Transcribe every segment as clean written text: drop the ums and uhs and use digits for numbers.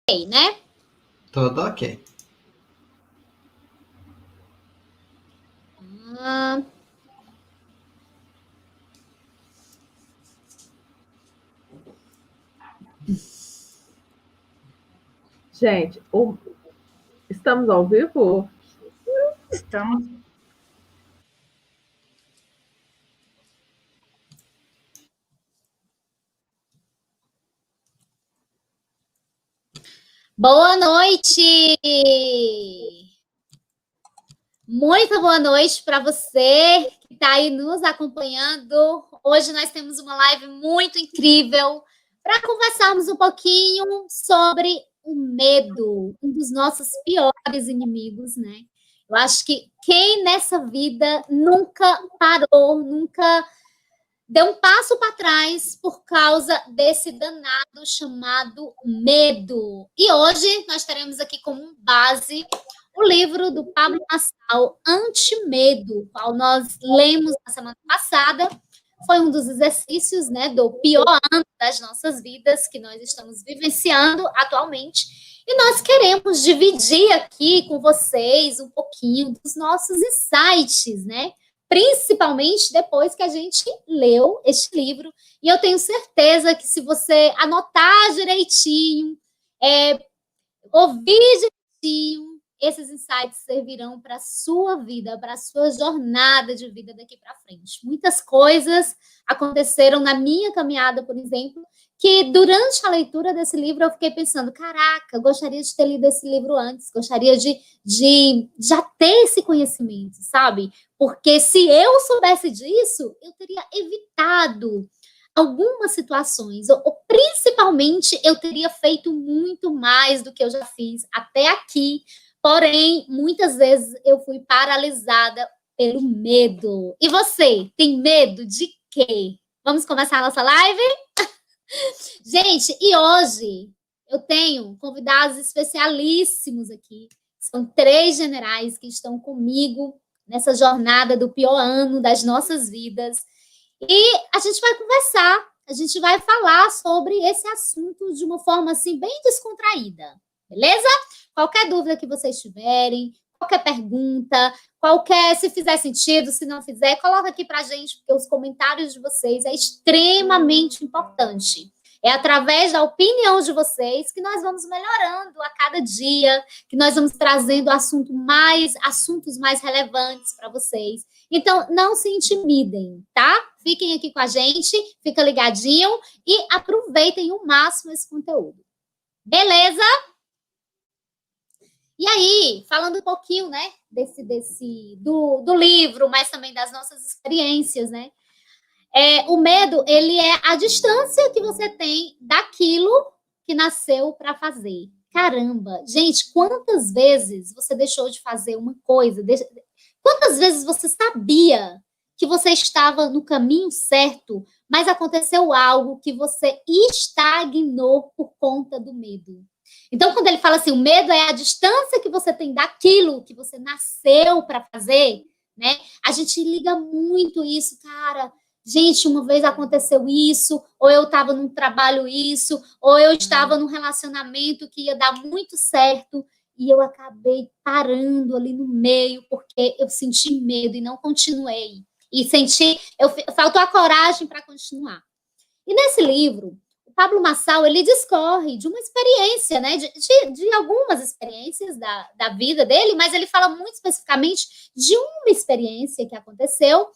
Né? Tudo ok. Ah, Gente, estamos ao vivo? Estamos. boa noite! Muito boa noite para você que está aí nos acompanhando. Hoje nós temos uma live muito incrível para conversarmos um pouquinho sobre o medo, um dos nossos piores inimigos, né? Eu acho que quem nessa vida nunca parou, nunca deu um passo para trás por causa desse danado chamado medo. E hoje nós teremos aqui como base o livro do Pablo Marçal, Antimedo, qual nós lemos na semana passada. Foi um dos exercícios, né, do pior ano das nossas vidas que nós estamos vivenciando atualmente. E nós queremos dividir aqui com vocês um pouquinho dos nossos insights, né? Principalmente depois que a gente leu este livro. E eu tenho certeza que se você anotar direitinho, ouvir direitinho, esses insights servirão para a sua vida, para a sua jornada de vida daqui para frente. Muitas coisas aconteceram na minha caminhada, por exemplo, que durante a leitura desse livro eu fiquei pensando, caraca, gostaria de ter lido esse livro antes, gostaria de já ter esse conhecimento, sabe? Porque se eu soubesse disso, eu teria evitado algumas situações, ou principalmente eu teria feito muito mais do que eu já fiz até aqui, porém, muitas vezes eu fui paralisada pelo medo. E você, tem medo de quê? Vamos começar a nossa live? Gente, e hoje eu tenho convidados especialíssimos aqui. São 3 generais que estão comigo nessa jornada do pior ano das nossas vidas. E a gente vai conversar, a gente vai falar sobre esse assunto de uma forma assim bem descontraída, beleza? Qualquer dúvida que vocês tiverem, qualquer pergunta, se fizer sentido, se não fizer, coloca aqui pra gente, porque os comentários de vocês é extremamente importante. É através da opinião de vocês que nós vamos melhorando a cada dia, que nós vamos trazendo assuntos mais relevantes para vocês. Então, não se intimidem, tá? Fiquem aqui com a gente, fica ligadinho e aproveitem o máximo esse conteúdo. Beleza? E aí, falando um pouquinho, né, do livro, mas também das nossas experiências, né? O medo, ele é a distância que você tem daquilo que nasceu para fazer. Caramba, gente, quantas vezes você deixou de fazer uma coisa? Quantas vezes você sabia que você estava no caminho certo, mas aconteceu algo que você estagnou por conta do medo? Então, quando ele fala assim, o medo é a distância que você tem daquilo que você nasceu para fazer, né? A gente liga muito isso, cara. Gente, uma vez aconteceu isso, ou eu estava num trabalho isso, ou eu estava num relacionamento que ia dar muito certo, e eu acabei parando ali no meio, porque eu senti medo e não continuei. E faltou a coragem para continuar. E nesse livro, o Pablo Marçal, ele discorre de uma experiência, né, de algumas experiências da vida dele, mas ele fala muito especificamente de uma experiência que aconteceu,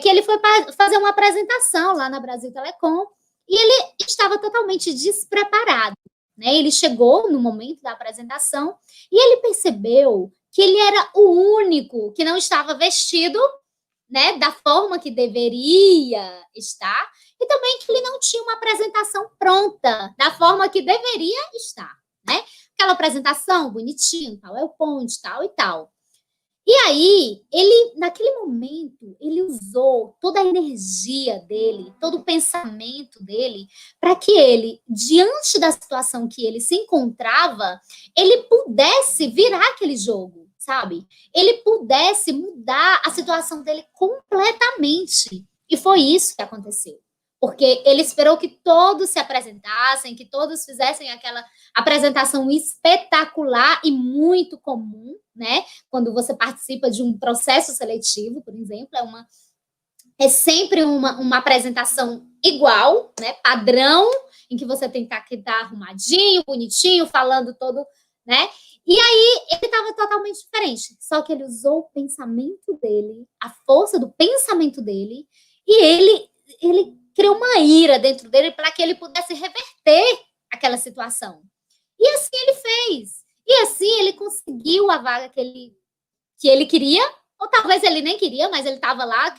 que ele foi fazer uma apresentação lá na Brasil Telecom, e ele estava totalmente despreparado, né? Ele chegou no momento da apresentação e ele percebeu que ele era o único que não estava vestido, né, da forma que deveria estar, e também que ele não tinha uma apresentação pronta da forma que deveria estar, né? Aquela apresentação bonitinha, PowerPoint, tal e tal. E aí, naquele momento, ele usou toda a energia dele, todo o pensamento dele, para que ele, diante da situação que ele se encontrava, ele pudesse virar aquele jogo, sabe? Ele pudesse mudar a situação dele completamente. E foi isso que aconteceu. Porque ele esperou que todos se apresentassem, que todos fizessem aquela apresentação espetacular e muito comum, né? Quando você participa de um processo seletivo, por exemplo, é sempre uma apresentação igual, né? Padrão, em que você tem que estar arrumadinho, bonitinho, falando todo, né? E aí, ele estava totalmente diferente. Só que ele usou o pensamento dele, a força do pensamento dele, e ele criou uma ira dentro dele para que ele pudesse reverter aquela situação. E assim ele fez. E assim ele conseguiu a vaga que ele queria, ou talvez ele nem queria, mas ele estava lá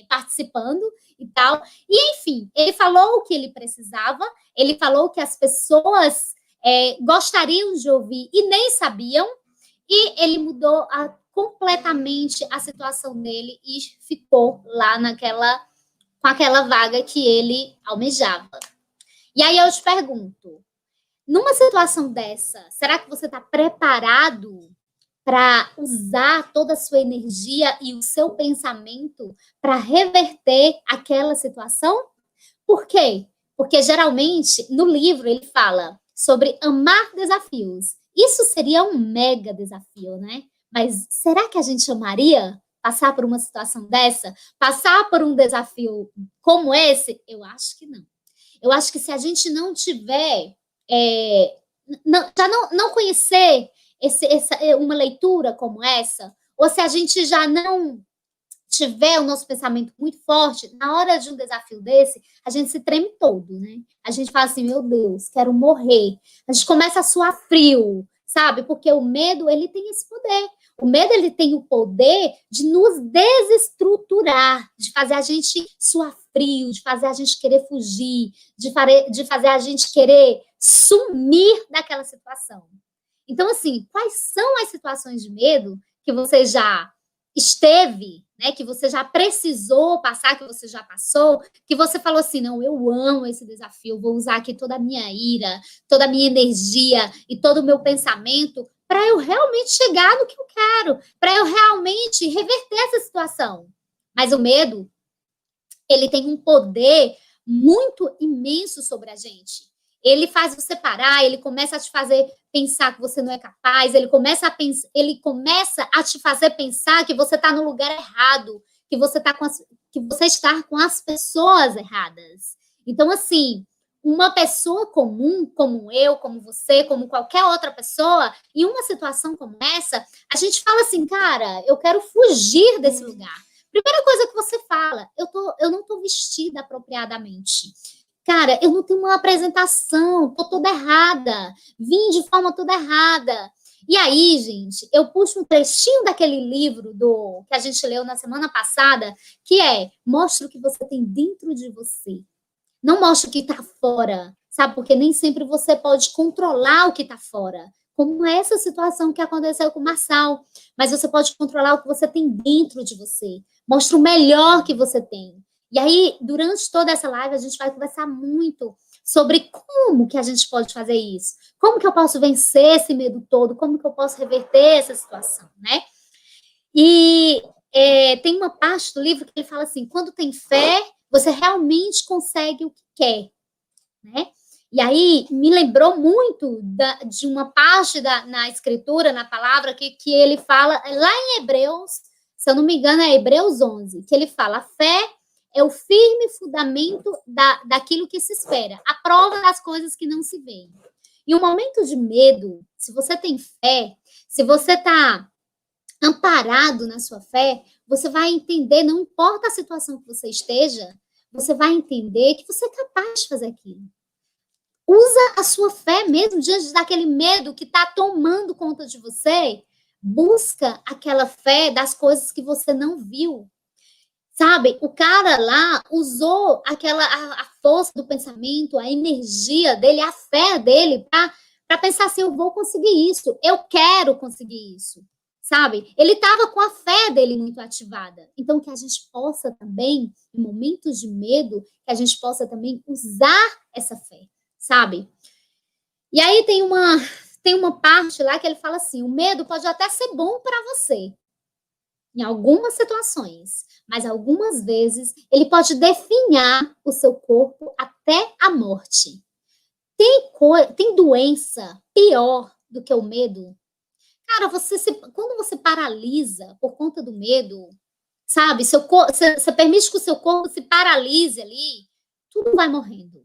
participando e tal. E, enfim, ele falou o que ele precisava, ele falou que as pessoas gostariam de ouvir e nem sabiam, e ele mudou completamente a situação dele e ficou lá com aquela vaga que ele almejava. E aí eu te pergunto, numa situação dessa, será que você está preparado para usar toda a sua energia e o seu pensamento para reverter aquela situação? Por quê? Porque geralmente no livro ele fala sobre amar desafios. Isso seria um mega desafio, né? Mas será que a gente amaria passar por uma situação dessa? Passar por um desafio como esse? Eu acho que não. Eu acho que se a gente não tiver, não conhecer uma leitura como essa, ou se a gente já não tiver o nosso pensamento muito forte, na hora de um desafio desse, a gente se treme todo, né? A gente fala assim, meu Deus, quero morrer. A gente começa a suar frio, sabe? Porque o medo, ele tem esse poder. O medo, ele tem o poder de nos desestruturar, de fazer a gente suar frio, de fazer a gente querer fugir, de fazer a gente querer sumir daquela situação. Então, assim, quais são as situações de medo que você já esteve, né, que você já precisou passar, que você já passou, que você falou assim, não, eu amo esse desafio, vou usar aqui toda a minha ira, toda a minha energia e todo o meu pensamento para eu realmente chegar no que eu quero, para eu realmente reverter essa situação. Mas o medo, ele tem um poder muito imenso sobre a gente. Ele faz você parar, ele começa a te fazer pensar que você não é capaz, ele começa a te fazer pensar que você está no lugar errado, que você está com as pessoas erradas. Então, assim, uma pessoa comum, como eu, como você, como qualquer outra pessoa, em uma situação como essa, a gente fala assim, cara, eu quero fugir desse lugar. Primeira coisa que você fala, eu não estou vestida apropriadamente. Cara, eu não tenho uma apresentação, tô toda errada, vim de forma toda errada. E aí, gente, eu puxo um trechinho daquele livro que a gente leu na semana passada, que mostra o que você tem dentro de você. Não mostra o que está fora, sabe? Porque nem sempre você pode controlar o que está fora. Como essa situação que aconteceu com o Marçal. Mas você pode controlar o que você tem dentro de você. Mostra o melhor que você tem. E aí, durante toda essa live, a gente vai conversar muito sobre como que a gente pode fazer isso. Como que eu posso vencer esse medo todo? Como que eu posso reverter essa situação, né? E tem uma parte do livro que ele fala assim, quando tem fé, você realmente consegue o que quer, né? E aí, me lembrou muito de uma parte na escritura, na palavra, que ele fala, lá em Hebreus, se eu não me engano, é Hebreus 11, que ele fala, a fé é o firme fundamento daquilo que se espera, a prova das coisas que não se veem. Em um momento de medo, se você tem fé, se você está amparado na sua fé, você vai entender, não importa a situação que você esteja, você vai entender que você é capaz de fazer aquilo. Usa a sua fé mesmo diante daquele medo que está tomando conta de você. Busca aquela fé das coisas que você não viu. Sabe, o cara lá usou a força do pensamento, a energia dele, a fé dele para pensar assim, eu vou conseguir isso, eu quero conseguir isso, sabe? Ele estava com a fé dele muito ativada. Então, que a gente possa também, em momentos de medo, que a gente possa também usar essa fé, sabe? E aí tem uma parte lá que ele fala assim, o medo pode até ser bom para você, em algumas situações, mas algumas vezes ele pode definhar o seu corpo até a morte. Tem doença pior do que o medo? Cara, quando você paralisa por conta do medo, sabe? Você permite que o seu corpo se paralise ali, tudo vai morrendo.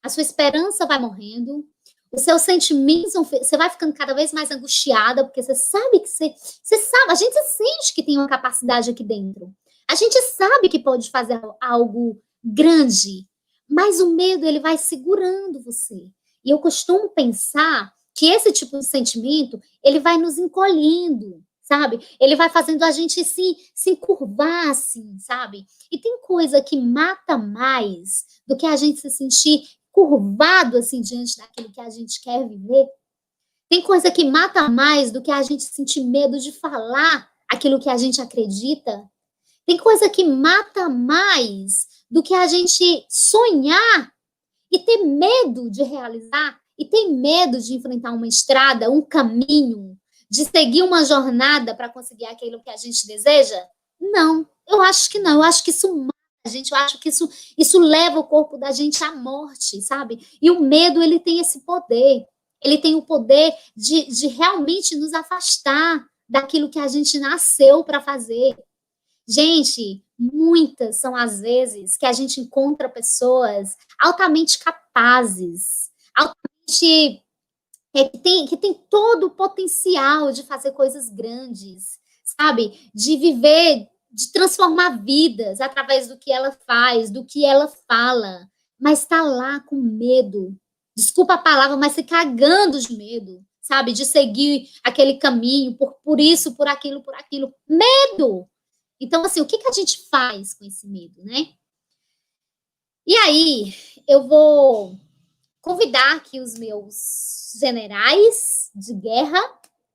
A sua esperança vai morrendo, os seus sentimentos, você vai ficando cada vez mais angustiada, porque você sabe que você sabe, a gente sente que tem uma capacidade aqui dentro. A gente sabe que pode fazer algo grande, mas o medo, ele vai segurando você. E eu costumo pensar que esse tipo de sentimento, ele vai nos encolhendo, sabe? Ele vai fazendo a gente se encurvar, assim, sabe? E tem coisa que mata mais do que a gente se sentir curvado, assim, diante daquilo que a gente quer viver. Tem coisa que mata mais do que a gente sentir medo de falar aquilo que a gente acredita. Tem coisa que mata mais do que a gente sonhar e ter medo de realizar, e ter medo de enfrentar uma estrada, um caminho, de seguir uma jornada para conseguir aquilo que a gente deseja? Não, eu acho que não. Eu acho que isso mata a gente, eu acho que isso leva o corpo da gente à morte, sabe? E o medo, ele tem esse poder. Ele tem o poder de realmente nos afastar daquilo que a gente nasceu para fazer. Gente, muitas são as vezes que a gente encontra pessoas altamente capazes, altamente que tem todo o potencial de fazer coisas grandes, sabe? De viver, de transformar vidas através do que ela faz, do que ela fala, mas está lá com medo. Desculpa a palavra, mas se cagando de medo, sabe? De seguir aquele caminho, por isso, por aquilo, por aquilo. Medo! Então, assim, o que a gente faz com esse medo, né? E aí, eu vou convidar aqui os meus generais de guerra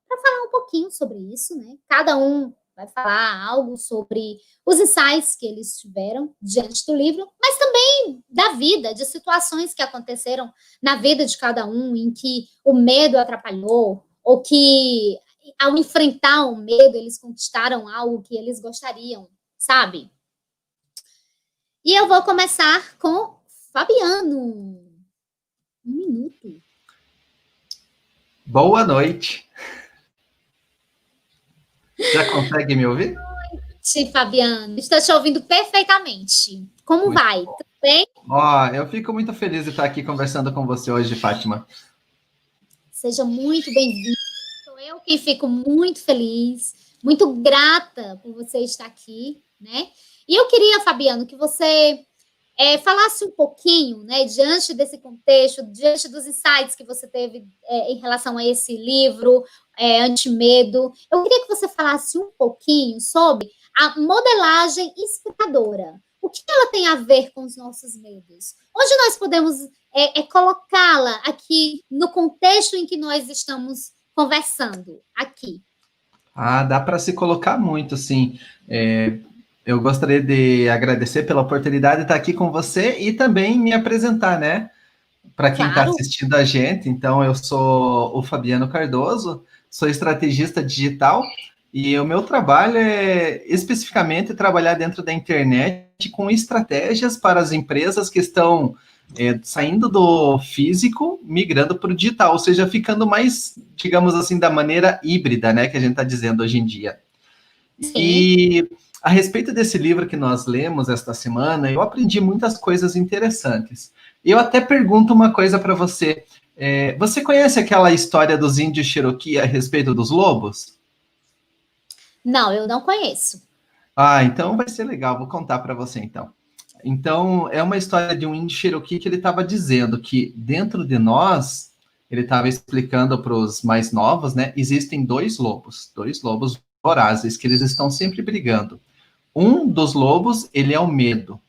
para falar um pouquinho sobre isso, né? Cada um vai falar algo sobre os insights que eles tiveram diante do livro, mas também da vida, de situações que aconteceram na vida de cada um, em que o medo atrapalhou, ou que, ao enfrentar o medo, eles conquistaram algo que eles gostariam, sabe? E eu vou começar com Fabiano. 1 minuto. Boa noite. Já consegue me ouvir? Sim, Fabiano. Estou te ouvindo perfeitamente. Como Muito vai? bom. Tudo bem? Ó, eu fico muito feliz de estar aqui conversando com você hoje, Fátima. Seja muito bem-vindo. Sou eu quem fico muito feliz, muito grata por você estar aqui, né? E eu queria, Fabiano, que você falasse um pouquinho, né, diante desse contexto, diante dos insights que você teve em relação a esse livro, Antimedo. Eu queria que você falasse um pouquinho sobre a modelagem inspiradora. O que ela tem a ver com os nossos medos? Onde nós podemos colocá-la aqui no contexto em que nós estamos conversando aqui? Ah, dá para se colocar muito, sim. Eu gostaria de agradecer pela oportunidade de estar aqui com você e também me apresentar, né? Para quem está Claro. assistindo a gente, então eu sou o Fabiano Cardoso, sou estrategista digital e o meu trabalho é especificamente trabalhar dentro da internet com estratégias para as empresas que estão saindo do físico, migrando para o digital, ou seja, ficando mais, digamos assim, da maneira híbrida, né, que a gente está dizendo hoje em dia. Sim. E a respeito desse livro que nós lemos esta semana, eu aprendi muitas coisas interessantes. Eu até pergunto uma coisa para você. Você conhece aquela história dos índios Cherokee a respeito dos lobos? Não, eu não conheço. Ah, então vai ser legal, vou contar para você então. Então, é uma história de um índio Cherokee que ele estava dizendo que dentro de nós, ele estava explicando para os mais novos, né? Existem dois lobos vorazes, que eles estão sempre brigando. Um dos lobos, ele é o medo.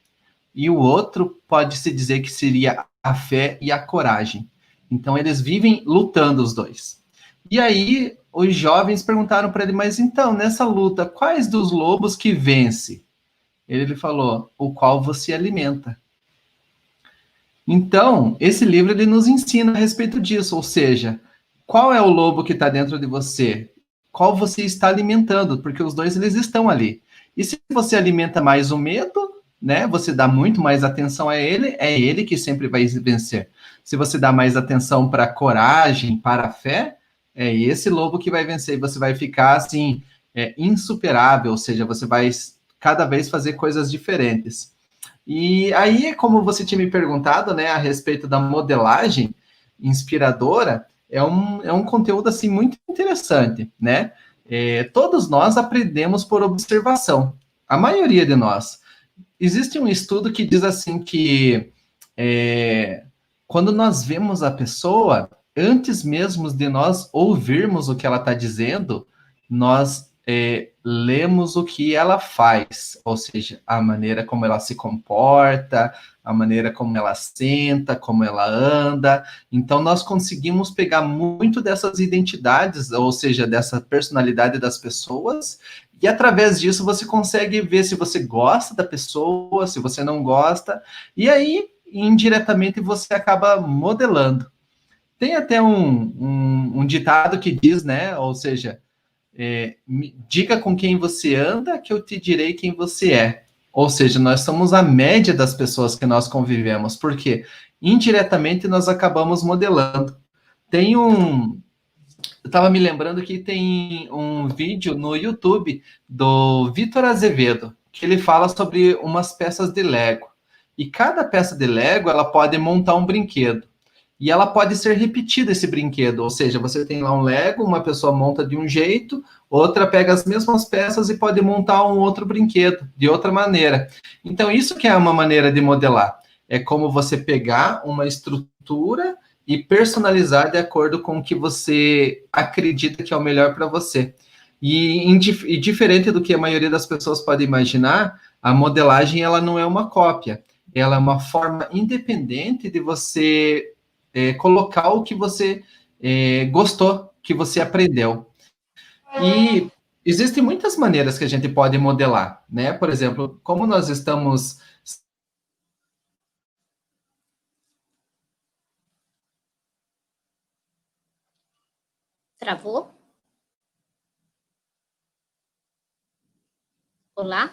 E o outro pode-se dizer que seria a fé e a coragem. Então, eles vivem lutando os dois. E aí, os jovens perguntaram para ele, mas então, nessa luta, quais dos lobos que vence? Ele falou, o qual você alimenta. Então, esse livro ele nos ensina a respeito disso, ou seja, qual é o lobo que está dentro de você? qual você está alimentando, porque os dois eles estão ali. E se você alimenta mais o medo, né, você dá muito mais atenção a ele, é ele que sempre vai vencer. Se você dá mais atenção para a coragem, para a fé, é esse lobo que vai vencer, e você vai ficar assim, insuperável, ou seja, você vai cada vez fazer coisas diferentes. E aí, como você tinha me perguntado, né, a respeito da modelagem inspiradora, é um conteúdo, assim, muito interessante, né? Todos nós aprendemos por observação, a maioria de nós. Existe um estudo que diz assim que quando nós vemos a pessoa, antes mesmo de nós ouvirmos o que ela está dizendo, nós lemos o que ela faz, ou seja, a maneira como ela se comporta, a maneira como ela senta, como ela anda. Então, nós conseguimos pegar muito dessas identidades, ou seja, dessa personalidade das pessoas, e através disso você consegue ver se você gosta da pessoa, se você não gosta, e aí, indiretamente, você acaba modelando. Tem até um ditado que diz, né, ou seja, diga com quem você anda, que eu te direi quem você é. Ou seja, nós somos a média das pessoas que nós convivemos, porque indiretamente nós acabamos modelando. Eu estava me lembrando que tem um vídeo no YouTube do Vitor Azevedo, que ele fala sobre umas peças de Lego. E cada peça de Lego, ela pode montar um brinquedo. E ela pode ser repetida, esse brinquedo. Ou seja, você tem lá um Lego, uma pessoa monta de um jeito, outra pega as mesmas peças e pode montar um outro brinquedo de outra maneira. Então, isso que é uma maneira de modelar. É como você pegar uma estrutura e personalizar de acordo com o que você acredita que é o melhor para você. E diferente do que a maioria das pessoas pode imaginar, a modelagem ela não é uma cópia. Ela é uma forma independente de você colocar o que você gostou, que você aprendeu. E existem muitas maneiras que a gente pode modelar, né? Por exemplo, como nós estamos... Travou? Olá?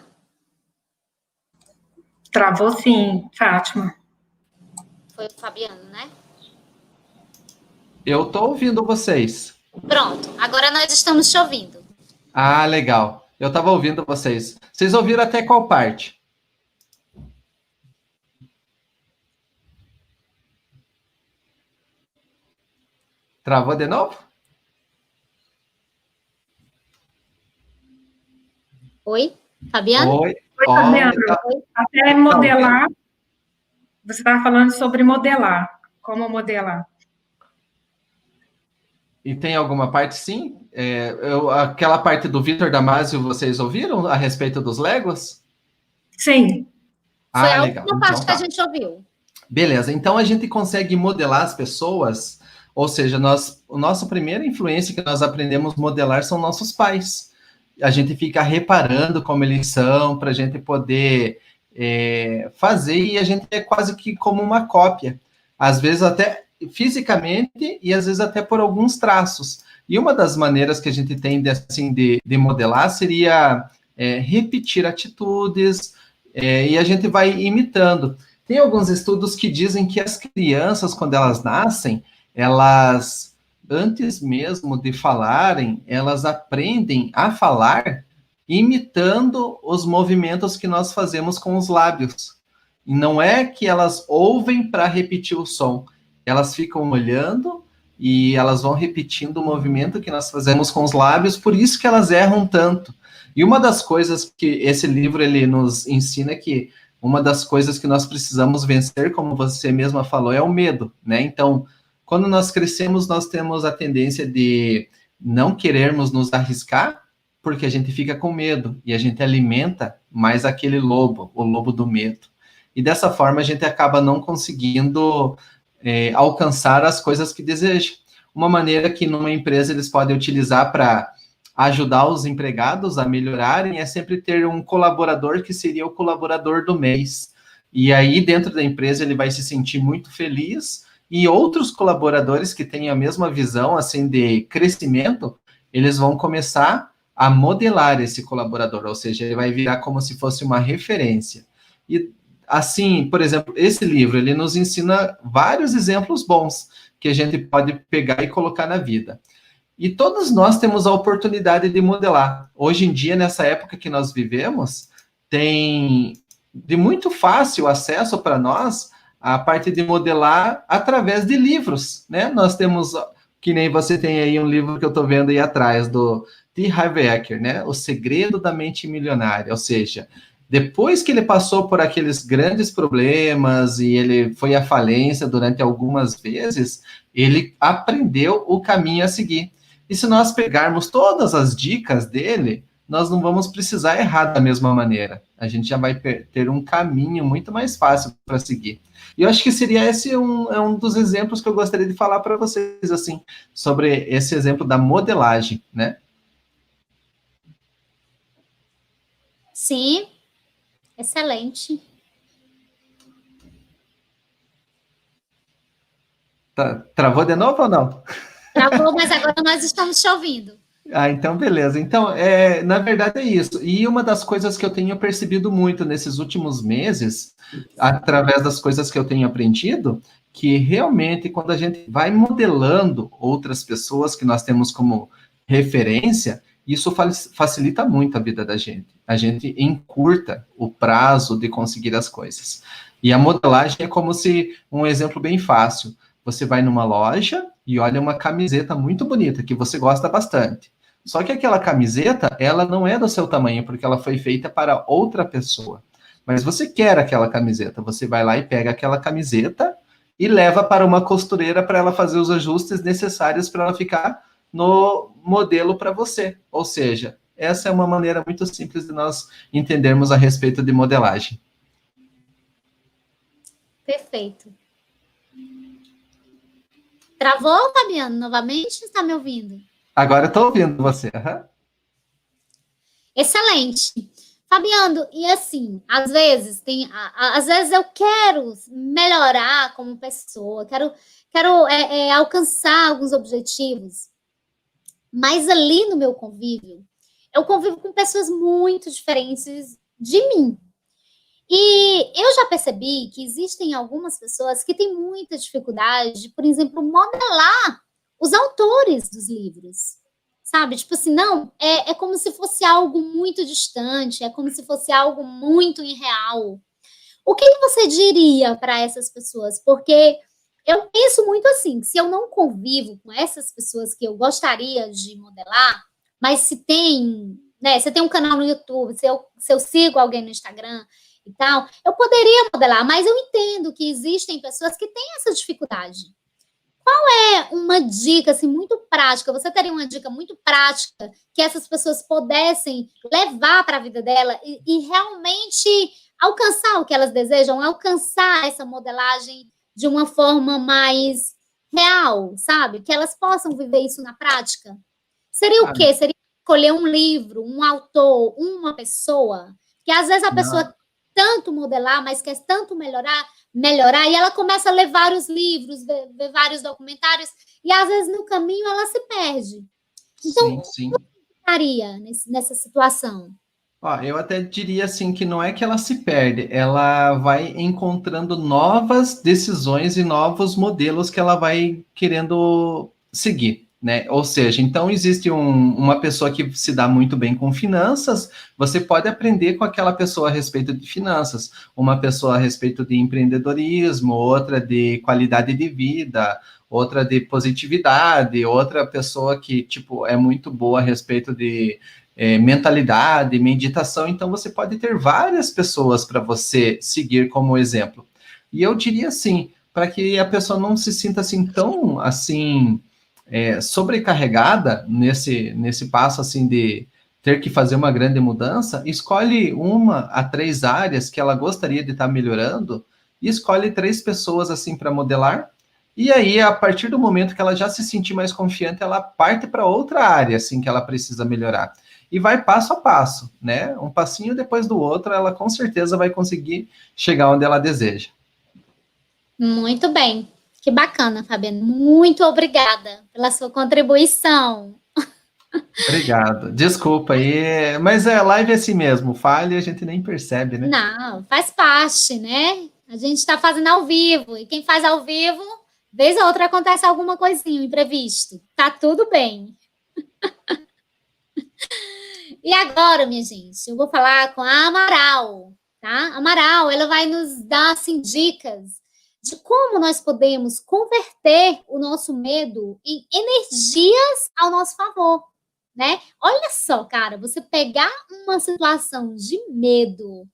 Travou sim, Fátima. Foi o Fabiano, né? Eu estou ouvindo vocês. Pronto, agora nós estamos te ouvindo. Ah, legal. Eu estava ouvindo vocês. Vocês ouviram até qual parte? Travou de novo? Oi, Fabiano? Oi. Oi, Fabiano. Até modelar. Você estava falando sobre modelar. Como modelar? E tem alguma parte, sim? Aquela parte do Vitor Damasio, vocês ouviram a respeito dos Legos? Sim. Foi a legal. última parte que a gente ouviu. Beleza, então a gente consegue modelar as pessoas, ou seja, a nossa primeira influência que nós aprendemos a modelar são nossos pais. A gente fica reparando como eles são, para a gente poder fazer, e a gente é quase que como uma cópia. Às vezes até fisicamente, e às vezes até por alguns traços. E uma das maneiras que a gente tem de modelar seria repetir atitudes, e a gente vai imitando. Tem alguns estudos que dizem que as crianças, quando elas nascem, elas, antes mesmo de falarem, elas aprendem a falar imitando os movimentos que nós fazemos com os lábios. E não é que elas ouvem para repetir o som, elas ficam olhando e elas vão repetindo o movimento que nós fazemos com os lábios, por isso que elas erram tanto. E uma das coisas que esse livro ele nos ensina é que uma das coisas que nós precisamos vencer, como você mesma falou, é o medo, né? Então, quando nós crescemos, nós temos a tendência de não querermos nos arriscar, porque a gente fica com medo, e a gente alimenta mais aquele lobo, o lobo do medo. E dessa forma, a gente acaba não conseguindo alcançar as coisas que deseja. Uma maneira que numa empresa eles podem utilizar para ajudar os empregados a melhorarem é sempre ter um colaborador que seria o colaborador do mês. E aí, dentro da empresa, ele vai se sentir muito feliz, e outros colaboradores que têm a mesma visão, assim, de crescimento, eles vão começar a modelar esse colaborador, ou seja, ele vai virar como se fosse uma referência. E assim, por exemplo, esse livro, ele nos ensina vários exemplos bons que a gente pode pegar e colocar na vida. E todos nós temos a oportunidade de modelar. Hoje em dia, nessa época que nós vivemos, tem de muito fácil acesso para nós a parte de modelar através de livros, né? Nós temos, que nem você tem aí um livro que eu estou vendo aí atrás, do T. Harv Eker, né? O Segredo da Mente Milionária, ou seja, depois que ele passou por aqueles grandes problemas e ele foi à falência durante algumas vezes, ele aprendeu o caminho a seguir. E se nós pegarmos todas as dicas dele, nós não vamos precisar errar da mesma maneira. A gente já vai ter um caminho muito mais fácil para seguir. E eu acho que seria esse um dos exemplos que eu gostaria de falar para vocês, assim, sobre esse exemplo da modelagem, né? Sim, excelente. Travou de novo ou não? Travou, mas agora nós estamos te ouvindo. Ah, então beleza. Então, na verdade é isso. E uma das coisas que eu tenho percebido muito nesses últimos meses, através das coisas que eu tenho aprendido, que realmente quando a gente vai modelando outras pessoas que nós temos como referência, isso facilita muito a vida da gente. A gente encurta o prazo de conseguir as coisas. E a modelagem é como se, um exemplo bem fácil, você vai numa loja e olha uma camiseta muito bonita, que você gosta bastante. Só que aquela camiseta, ela não é do seu tamanho, porque ela foi feita para outra pessoa. Mas você quer aquela camiseta, você vai lá e pega aquela camiseta e leva para uma costureira para ela fazer os ajustes necessários para ela ficar no modelo para você. Ou seja, essa é uma maneira muito simples de nós entendermos a respeito de modelagem. Perfeito. Travou, Fabiano, novamente? Está me ouvindo? Agora eu estou ouvindo você. Uhum. Excelente. Fabiano, e assim, às vezes eu quero melhorar como pessoa, quero alcançar alguns objetivos, mas ali no meu convívio, eu convivo com pessoas muito diferentes de mim. E eu já percebi que existem algumas pessoas que têm muita dificuldade de, por exemplo, modelar os autores dos livros, sabe? Tipo assim, não, é como se fosse algo muito distante, é como se fosse algo muito irreal. O que você diria para essas pessoas? Porque eu penso muito assim, se eu não convivo com essas pessoas que eu gostaria de modelar, mas se tem um canal no YouTube, se eu sigo alguém no Instagram e tal, eu poderia modelar, mas eu entendo que existem pessoas que têm essa dificuldade. Qual é uma dica, assim, muito prática? Você teria uma dica muito prática que essas pessoas pudessem levar para a vida dela e realmente alcançar o que elas desejam, alcançar essa modelagem de uma forma mais real, sabe? Que elas possam viver isso na prática? Seria o quê? Seria escolher um livro, um autor, uma pessoa? Que às vezes a pessoa tanto modelar, mas quer tanto melhorar, e ela começa a ler vários livros, ver vários documentários, e às vezes no caminho ela se perde. Então, sim. o que você faria nessa situação? Ó, eu até diria assim que não é que ela se perde, ela vai encontrando novas decisões e novos modelos que ela vai querendo seguir, né? Ou seja, então existe uma pessoa que se dá muito bem com finanças, você pode aprender com aquela pessoa a respeito de finanças, uma pessoa a respeito de empreendedorismo, outra de qualidade de vida, outra de positividade, outra pessoa que, tipo, é muito boa a respeito de mentalidade, meditação. Então você pode ter várias pessoas para você seguir como exemplo. E eu diria assim, para que a pessoa não se sinta assim tão assim sobrecarregada nesse passo assim de ter que fazer uma grande mudança, escolhe 1 a 3 áreas que ela gostaria de estar melhorando e escolhe 3 pessoas assim para modelar. E aí, a partir do momento que ela já se sentir mais confiante, ela parte para outra área assim que ela precisa melhorar. E vai passo a passo, né? Um passinho depois do outro, ela com certeza vai conseguir chegar onde ela deseja. Muito bem. Que bacana, Fabiano. Muito obrigada pela sua contribuição. Obrigado. Desculpa aí, mas live é assim mesmo, falha e a gente nem percebe, né? Não, faz parte, né? A gente está fazendo ao vivo, e quem faz ao vivo, vez ou outra acontece alguma coisinha, um imprevisto. Tá tudo bem. E agora, minha gente, eu vou falar com a Amaral, tá? Amaral, ela vai nos dar, assim, dicas de como nós podemos converter o nosso medo em energias ao nosso favor, né? Olha só, cara, você pegar uma situação de medo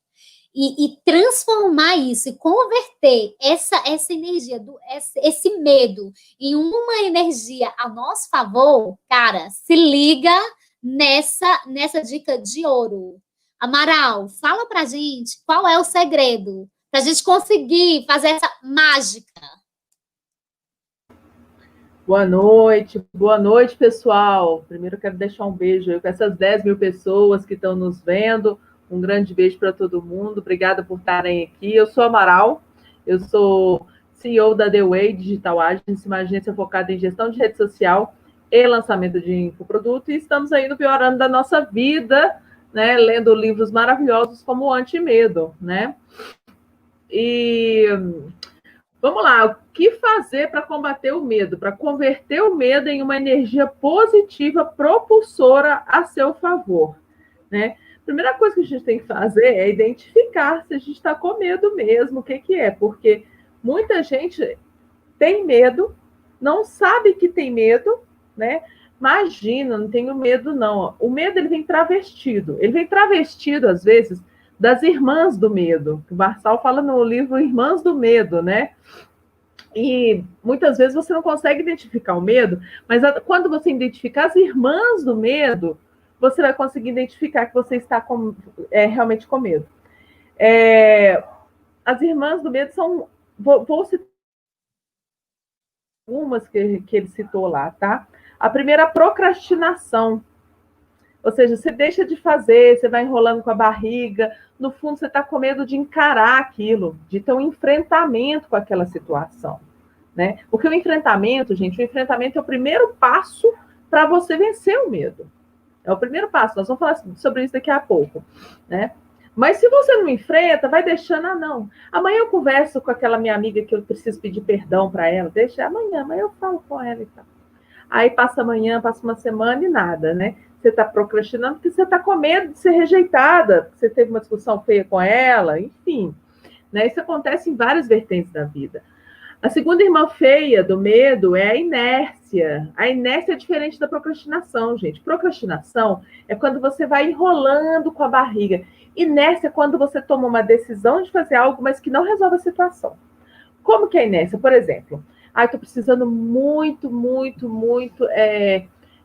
e transformar isso e converter essa energia, esse medo em uma energia a nosso favor, cara, se liga nessa dica de ouro. Amaral, fala pra gente qual é o segredo pra gente conseguir fazer essa mágica. Boa noite, pessoal. Primeiro eu quero deixar um beijo aí com essas 10 mil pessoas que estão nos vendo. Um grande beijo para todo mundo. Obrigada por estarem aqui. Eu sou Amaral, eu sou CEO da The Way Digital Agency, uma agência focada em gestão de rede social e lançamento de infoproduto. E estamos aí no pior ano da nossa vida, né? Lendo livros maravilhosos como o Antimedo, né? E vamos lá, o que fazer para combater o medo? Para converter o medo em uma energia positiva, propulsora a seu favor, né? A primeira coisa que a gente tem que fazer é identificar se a gente está com medo mesmo, o que é, porque muita gente tem medo, não sabe que tem medo, né? Imagina, não tenho medo não. O medo ele vem travestido às vezes das irmãs do medo. O Marçal fala no livro Irmãs do Medo, né? E muitas vezes você não consegue identificar o medo, mas quando você identificar as irmãs do medo, você vai conseguir identificar que você está realmente com medo. As irmãs do medo são... Vou citar algumas que ele citou lá, tá? A primeira, a procrastinação. Ou seja, você deixa de fazer, você vai enrolando com a barriga, no fundo você está com medo de encarar aquilo, de ter um enfrentamento com aquela situação, né? Porque o enfrentamento, gente, é o primeiro passo para você vencer o medo. É o primeiro passo, nós vamos falar sobre isso daqui a pouco, né? Mas se você não enfrenta, vai deixando, não. Amanhã eu converso com aquela minha amiga que eu preciso pedir perdão para ela, deixa amanhã eu falo com ela e tal. Aí passa amanhã, passa uma semana e nada, né? Você está procrastinando porque você está com medo de ser rejeitada, você teve uma discussão feia com ela, enfim. Né? Isso acontece em várias vertentes da vida. A segunda irmã feia do medo é a inércia. A inércia é diferente da procrastinação, gente. Procrastinação é quando você vai enrolando com a barriga. Inércia é quando você toma uma decisão de fazer algo, mas que não resolve a situação. Como que é a inércia? Por exemplo, estou precisando muito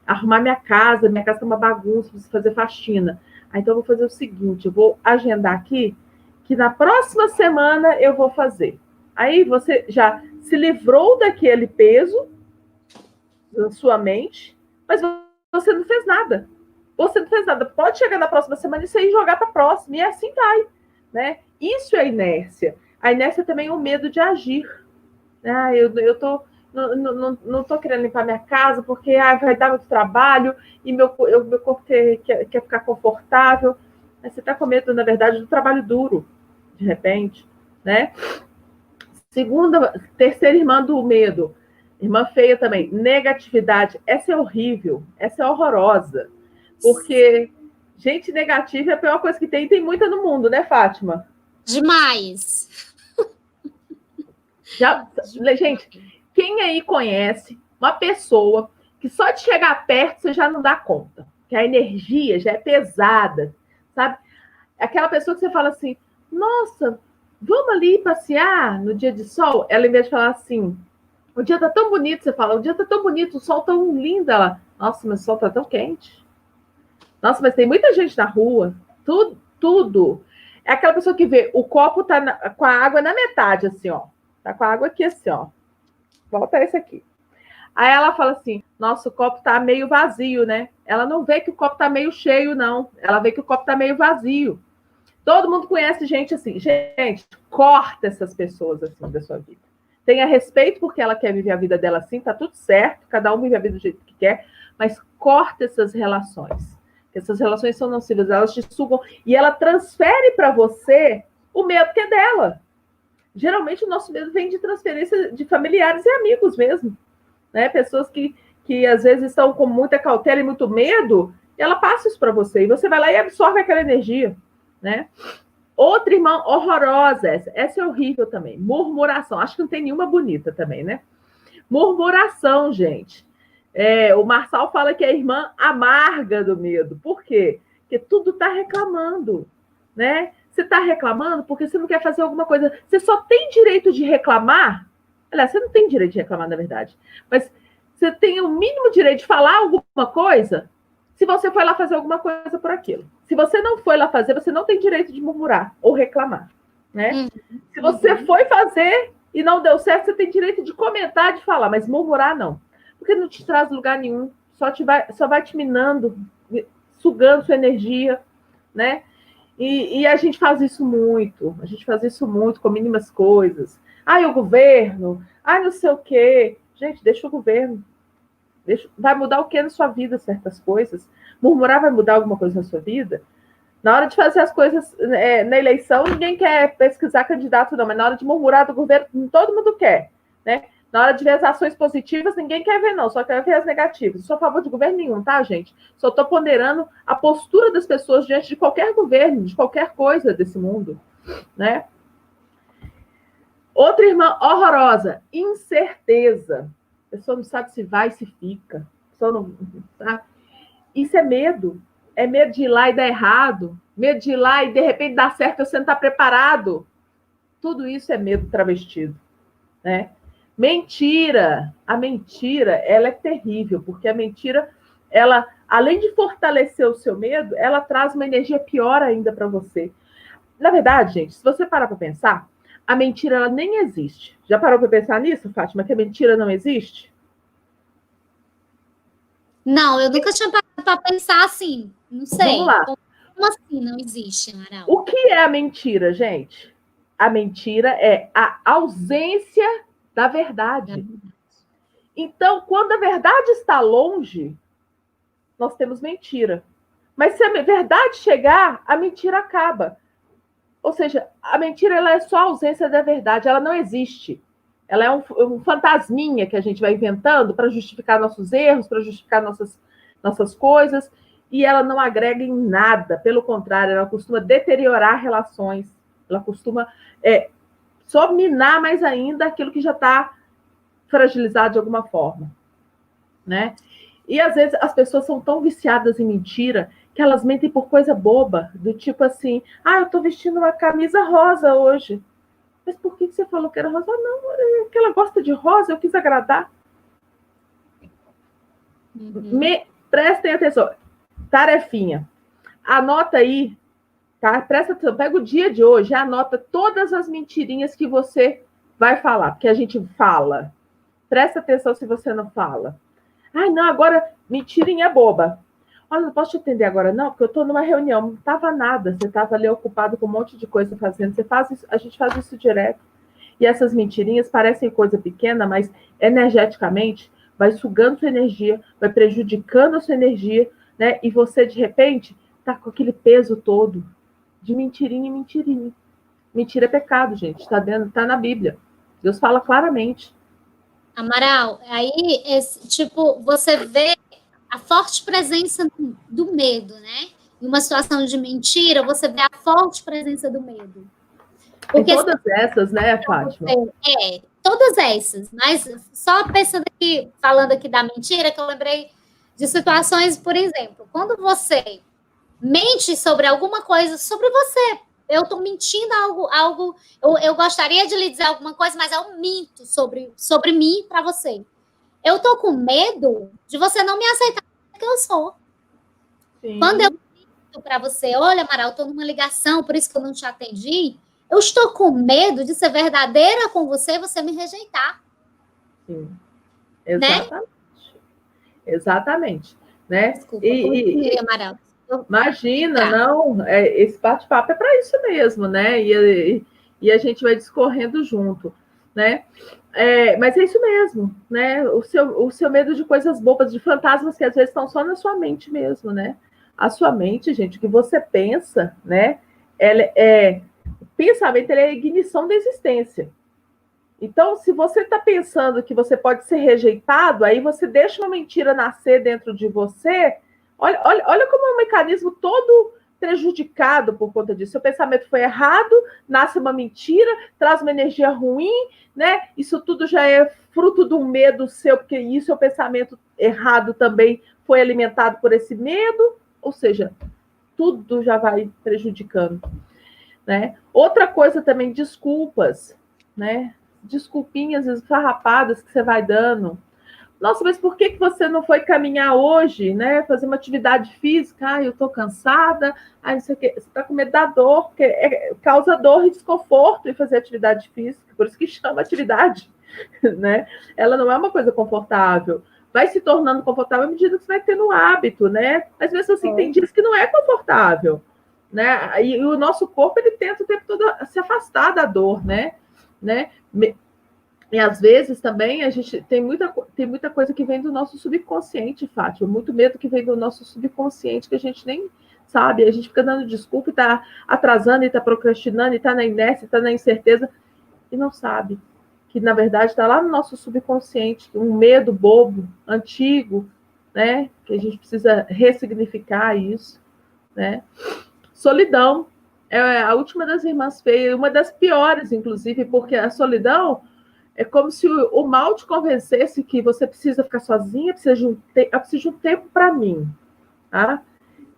arrumar minha casa está uma bagunça, preciso fazer faxina. Então eu vou fazer o seguinte, eu vou agendar aqui, que na próxima semana eu vou fazer. Aí você já se livrou daquele peso na sua mente, mas você não fez nada. Você não fez nada. Pode chegar na próxima semana e sair jogar para a próxima, e assim vai. Né? Isso é inércia. A inércia também é o medo de agir. Eu não estou querendo limpar minha casa porque vai dar muito trabalho e meu corpo quer ficar confortável. Mas você está com medo, na verdade, do trabalho duro, de repente. Né? Terceira irmã do medo, irmã feia também, negatividade. Essa é horrível, essa é horrorosa. Porque gente negativa é a pior coisa que tem, e tem muita no mundo, né, Fátima? Demais. Gente, quem aí conhece uma pessoa que só de chegar perto você já não dá conta? Que a energia já é pesada, sabe? Aquela pessoa que você fala assim, nossa, vamos ali passear no dia de sol? Ela, em vez de falar assim, o dia tá tão bonito, você fala, o dia tá tão bonito, o sol tão lindo. Ela, nossa, mas o sol tá tão quente. Nossa, mas tem muita gente na rua. Tudo. É aquela pessoa que vê, o copo tá com a água na metade, assim, ó. Tá com a água aqui, assim, ó. Volta esse aqui. Aí ela fala assim, nossa, o copo tá meio vazio, né? Ela não vê que o copo tá meio cheio, não. Ela vê que o copo tá meio vazio. Todo mundo conhece gente assim. Gente, corta essas pessoas assim da sua vida. Tenha respeito porque ela quer viver a vida dela assim, tá tudo certo. Cada um vive a vida do jeito que quer. Mas corta essas relações. Essas relações são nocivas, elas te sugam e ela transfere para você o medo que é dela. Geralmente o nosso medo vem de transferência de familiares e amigos mesmo, né? Pessoas que às vezes estão com muita cautela e muito medo, e ela passa isso para você, e você vai lá e absorve aquela energia, né? Outra irmã horrorosa, essa é horrível também, murmuração. Acho que não tem nenhuma bonita também, né? Murmuração, gente. O Marçal fala que é a irmã amarga do medo. Por quê? Porque tudo está reclamando, né? Você está reclamando porque você não quer fazer alguma coisa. Você só tem direito de reclamar. Aliás, você não tem direito de reclamar, na verdade. Mas você tem o mínimo direito de falar alguma coisa se você foi lá fazer alguma coisa por aquilo. Se você não foi lá fazer, você não tem direito de murmurar ou reclamar, né? Se você foi fazer e não deu certo, você tem direito de comentar, de falar, mas murmurar não. Porque não te traz lugar nenhum, só vai te minando, sugando sua energia, né? E a gente faz isso muito, com mínimas coisas. O governo, não sei o quê. Gente, deixa o governo. Vai mudar o que na sua vida, certas coisas? Murmurar vai mudar alguma coisa na sua vida? Na hora de fazer as coisas na eleição, ninguém quer pesquisar candidato, não, mas na hora de murmurar do governo, todo mundo quer, né? Na hora de ver as ações positivas, ninguém quer ver, não, só quer ver as negativas. Não sou a favor de governo nenhum, tá, gente? Só estou ponderando a postura das pessoas diante de qualquer governo, de qualquer coisa desse mundo, né? Outra irmã horrorosa, incerteza. A pessoa não sabe se vai, se fica. A pessoa não, tá? Isso é medo. É medo de ir lá e dar errado. Medo de ir lá e, de repente, dar certo e você não está preparado. Tudo isso é medo travestido, né? Mentira. A mentira, ela é terrível, porque a mentira, ela, além de fortalecer o seu medo, ela traz uma energia pior ainda para você. Na verdade, gente, se você parar para pensar, a mentira, ela nem existe. Já parou para pensar nisso, Fátima, que a mentira não existe? Não, eu nunca tinha parado para pensar assim. Não sei. Vamos lá. Como assim não existe, Amaral? O que é a mentira, gente? A mentira é a ausência da verdade. Então, quando a verdade está longe, nós temos mentira. Mas se a verdade chegar, a mentira acaba. Ou seja, a mentira, ela é só a ausência da verdade, ela não existe. Ela é um fantasminha que a gente vai inventando para justificar nossos erros, para justificar nossas coisas, e ela não agrega em nada. Pelo contrário, ela costuma deteriorar relações, ela costuma só minar mais ainda aquilo que já está fragilizado de alguma forma, né? E às vezes as pessoas são tão viciadas em mentira que elas mentem por coisa boba, do tipo assim, eu estou vestindo uma camisa rosa hoje. Mas por que você falou que era rosa? Não, é porque ela gosta de rosa, eu quis agradar. Prestem atenção. Tarefinha. Anota aí, tá? Presta atenção, pega o dia de hoje, anota todas as mentirinhas que você vai falar, porque a gente fala. Presta atenção se você não fala. Não, agora mentirinha boba. Olha, não posso te atender agora, não, porque eu estou numa reunião. Não estava nada, você estava ali ocupado com um monte de coisa fazendo. A gente faz isso direto. E essas mentirinhas parecem coisa pequena, mas energeticamente vai sugando sua energia, vai prejudicando a sua energia, né? E você, de repente, está com aquele peso todo de mentirinha em mentirinha. Mentira é pecado, gente. Tá na Bíblia. Deus fala claramente. Amaral, aí, você vê a forte presença do medo, né? Em uma situação de mentira, você vê a forte presença do medo. Porque todas essas, né, Fátima? Todas essas. Mas só pensando aqui, falando aqui da mentira, que eu lembrei de situações, por exemplo, quando você mente sobre alguma coisa sobre você. Eu estou mentindo algo eu gostaria de lhe dizer alguma coisa, mas eu minto sobre mim para você. Eu estou com medo de você não me aceitar que eu sou. Sim. Quando eu minto para você, olha, Amaral, eu estou numa ligação, por isso que eu não te atendi, eu estou com medo de ser verdadeira com você e você me rejeitar. Sim. Exatamente. Né? Exatamente. Né? Desculpa, Amaral. Imagina, não, esse bate-papo é para isso mesmo, né? E a gente vai discorrendo junto, né? Mas é isso mesmo, né? O seu medo de coisas bobas, de fantasmas que às vezes estão só na sua mente mesmo, né? A sua mente, gente, o que você pensa, né? O pensamento é a ignição da existência. Então, se você está pensando que você pode ser rejeitado, aí você deixa uma mentira nascer dentro de você. Olha como é um mecanismo todo prejudicado por conta disso. Seu pensamento foi errado, nasce uma mentira, traz uma energia ruim, né? Isso tudo já é fruto de um medo seu, porque isso é o pensamento errado também foi alimentado por esse medo, ou seja, tudo já vai prejudicando, né? Outra coisa também, desculpas, né? Desculpinhas esfarrapadas que você vai dando. Nossa, mas por que você não foi caminhar hoje, né? Fazer uma atividade física? Eu tô cansada. Não sei o quê. Você tá com medo da dor, porque causa dor e desconforto em fazer atividade física, por isso que chama atividade, né? Ela não é uma coisa confortável. Vai se tornando confortável à medida que você vai tendo hábito, né? Mas mesmo assim, tem dias que não é confortável, né? E o nosso corpo, ele tenta o tempo todo se afastar da dor, né? E às vezes também a gente tem muita coisa que vem do nosso subconsciente, Fátima, muito medo que vem do nosso subconsciente que a gente nem sabe, a gente fica dando desculpa e está atrasando, e está procrastinando, e está na inércia, está na incerteza, e não sabe que, na verdade, está lá no nosso subconsciente, um medo bobo, antigo, né? Que a gente precisa ressignificar isso, né? Solidão é a última das irmãs feias, uma das piores, inclusive, porque a solidão é como se o mal te convencesse que você precisa ficar sozinha, eu preciso de um tempo para mim. Tá?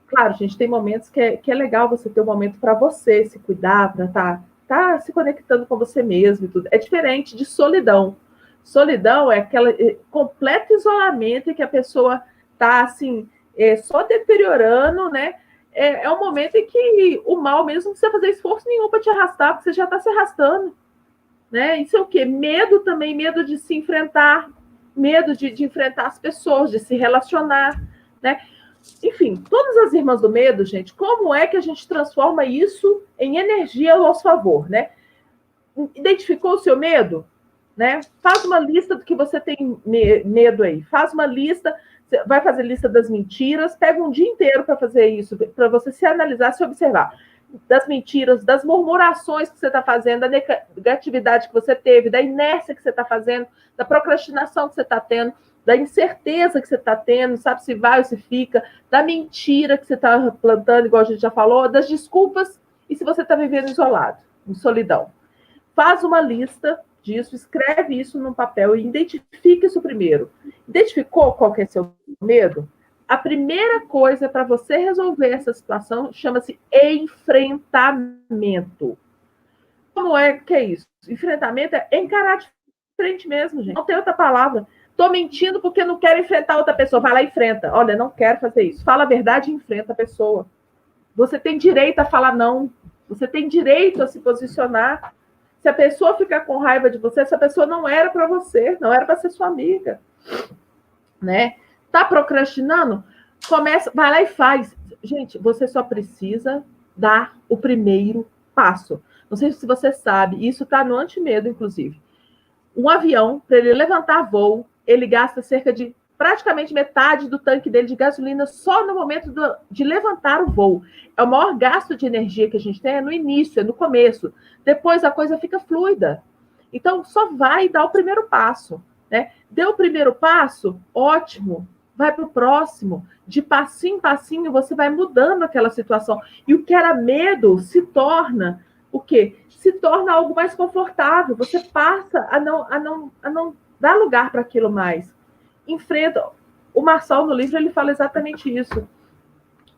Claro, gente, tem momentos que é legal você ter um momento para você, se cuidar, para tá se conectando com você mesmo e tudo. É diferente de solidão. Solidão é aquele completo isolamento em que a pessoa está assim, só deteriorando, né? É um momento em que o mal mesmo não precisa fazer esforço nenhum para te arrastar, porque você já está se arrastando. Né? Isso é o quê? Medo também, medo de se enfrentar, medo de enfrentar as pessoas, de se relacionar, né? Enfim, todas as irmãs do medo, gente, como é que a gente transforma isso em energia ao nosso favor, né? Identificou o seu medo? Né? Faz uma lista do que você tem medo aí. Faz uma lista, vai fazer lista das mentiras, pega um dia inteiro para fazer isso, para você se analisar, se observar. Das mentiras, das murmurações que você está fazendo, da negatividade que você teve, da inércia que você está fazendo, da procrastinação que você está tendo, da incerteza que você está tendo, sabe se vai ou se fica, da mentira que você está plantando, igual a gente já falou, das desculpas, e se você está vivendo isolado, em solidão. Faz uma lista disso, escreve isso num papel e identifique isso primeiro. Identificou qual que é seu medo? A primeira coisa para você resolver essa situação chama-se enfrentamento. Como é que é isso? Enfrentamento é encarar de frente mesmo, gente. Não tem outra palavra. Estou mentindo porque não quero enfrentar outra pessoa. Vai lá e enfrenta. Olha, não quero fazer isso. Fala a verdade e enfrenta a pessoa. Você tem direito a falar não. Você tem direito a se posicionar. Se a pessoa ficar com raiva de você, essa pessoa não era para você, não era para ser sua amiga. Né? Tá procrastinando? Começa, vai lá e faz. Gente, você só precisa dar o primeiro passo. Não sei se você sabe, isso está no antimedo, inclusive. Um avião, para ele levantar voo, ele gasta cerca de praticamente metade do tanque dele de gasolina só no momento de levantar o voo. É o maior gasto de energia que a gente tem, é no início, é no começo. Depois a coisa fica fluida. Então, só vai dar o primeiro passo. Né? Deu o primeiro passo, ótimo. Vai para o próximo. De passinho em passinho, você vai mudando aquela situação. E o que era medo se torna o quê? Se torna algo mais confortável. Você passa a não dar lugar para aquilo mais. Enfrenta. O Marçal, no livro, ele fala exatamente isso.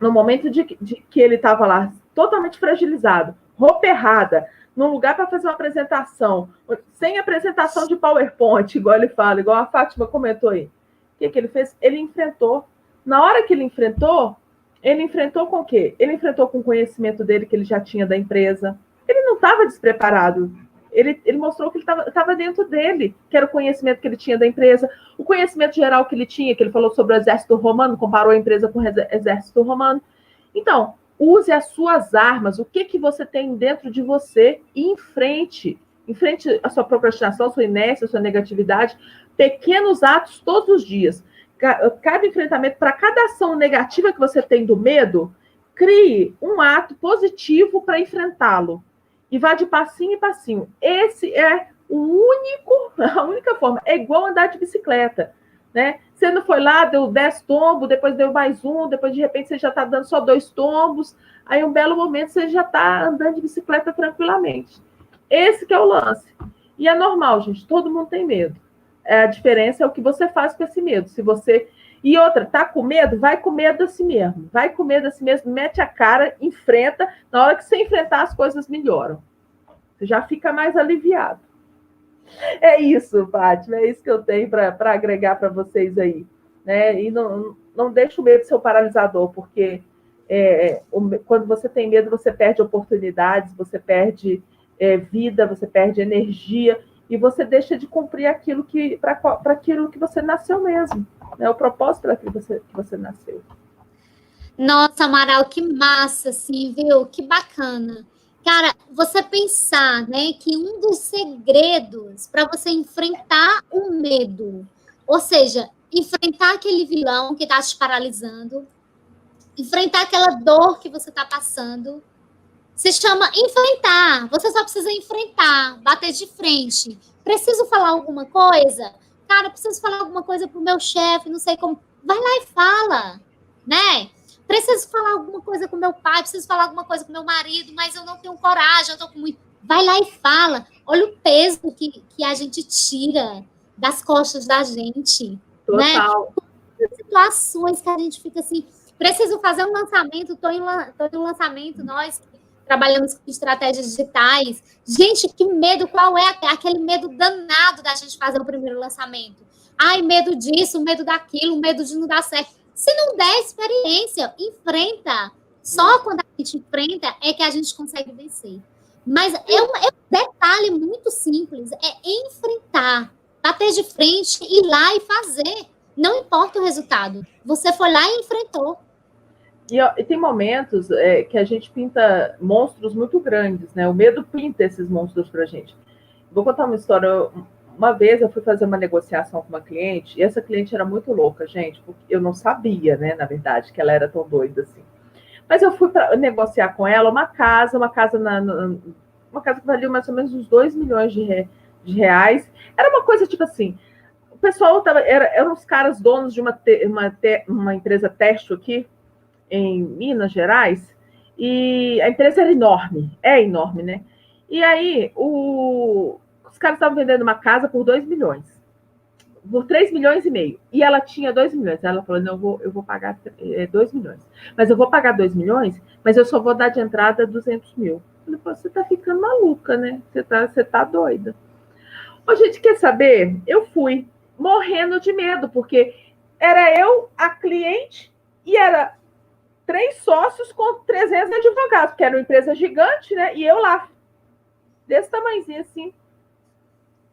No momento de que ele estava lá, totalmente fragilizado, roupa errada, num lugar para fazer uma apresentação, sem apresentação de PowerPoint, igual ele fala, igual a Fátima comentou aí. O que ele fez? Ele enfrentou. Na hora que ele enfrentou com o quê? Ele enfrentou com o conhecimento dele que ele já tinha da empresa. Ele não estava despreparado. Ele mostrou que ele estava dentro dele, que era o conhecimento que ele tinha da empresa, o conhecimento geral que ele tinha, que ele falou sobre o exército romano, comparou a empresa com o exército romano. Então, use as suas armas, o que você tem dentro de você e enfrente. enfrente a sua procrastinação, a sua inércia, a sua negatividade, pequenos atos todos os dias. Cada enfrentamento, para cada ação negativa que você tem do medo, crie um ato positivo para enfrentá-lo. E vá de passinho em passinho. Esse é a única forma. É igual andar de bicicleta, né? Você não foi lá, deu 10 tombos, depois deu mais um, depois de repente você já está dando só 2 tombos, aí um belo momento você já está andando de bicicleta tranquilamente. Esse que é o lance. E é normal, gente, todo mundo tem medo. A diferença é o que você faz com esse medo. Se você... E outra, tá com medo? Vai com medo a si mesmo. Vai com medo a si mesmo, mete a cara, enfrenta. Na hora que você enfrentar, as coisas melhoram. Você já fica mais aliviado. É isso, Fátima, é isso que eu tenho para agregar para vocês aí. Né? E não deixe o medo ser o paralisador, porque quando você tem medo, você perde oportunidades, você perde vida, você perde energia, e você deixa de cumprir aquilo para aquilo que você nasceu mesmo. Né? O propósito para aquilo que você nasceu. Nossa, Amaral, que massa, assim, viu? Que bacana. Cara, você pensar, né, que um dos segredos para você enfrentar o medo, ou seja, enfrentar aquele vilão que está te paralisando, enfrentar aquela dor que você está passando, se chama enfrentar. Você só precisa enfrentar, bater de frente. Preciso falar alguma coisa? Cara, preciso falar alguma coisa pro meu chefe, não sei como. Vai lá e fala, né? Preciso falar alguma coisa com meu pai, preciso falar alguma coisa com meu marido, mas eu não tenho coragem, eu tô com muito... Vai lá e fala. Olha o peso que a gente tira das costas da gente. Total. Né? Situações que a gente fica assim, preciso fazer um lançamento, tô em um lançamento, nós trabalhamos com estratégias digitais. Gente, que medo, qual é aquele medo danado da gente fazer o primeiro lançamento? Ai, medo disso, medo daquilo, medo de não dar certo. Se não der experiência, enfrenta. Só quando a gente enfrenta é que a gente consegue vencer. Mas é um detalhe muito simples, é enfrentar, bater de frente, ir lá e fazer. Não importa o resultado. Você foi lá e enfrentou. E tem momentos que a gente pinta monstros muito grandes, né? O medo pinta esses monstros pra gente. Vou contar uma história. Uma vez eu fui fazer uma negociação com uma cliente, e essa cliente era muito louca, gente, porque eu não sabia, né, na verdade, que ela era tão doida assim. Mas eu fui para negociar com ela uma casa que valia mais ou menos uns 2 milhões de reais. Era uma coisa tipo assim, o pessoal eram os caras donos de uma empresa têxtil aqui, em Minas Gerais, e a empresa era enorme, né? E aí, os caras estavam vendendo uma casa por 2 milhões, por 3 milhões e meio, e ela tinha 2 milhões. Ela falou, não, eu vou pagar 2 milhões, mas eu vou pagar 2 milhões, mas eu só vou dar de entrada 200 mil. Eu falei, você tá ficando maluca, né? Você tá doida. Ô, gente, quer saber? Eu fui morrendo de medo, porque era eu, a cliente, e era 3 sócios com 300 advogados, que era uma empresa gigante, né? E eu lá, desse tamanhozinho assim.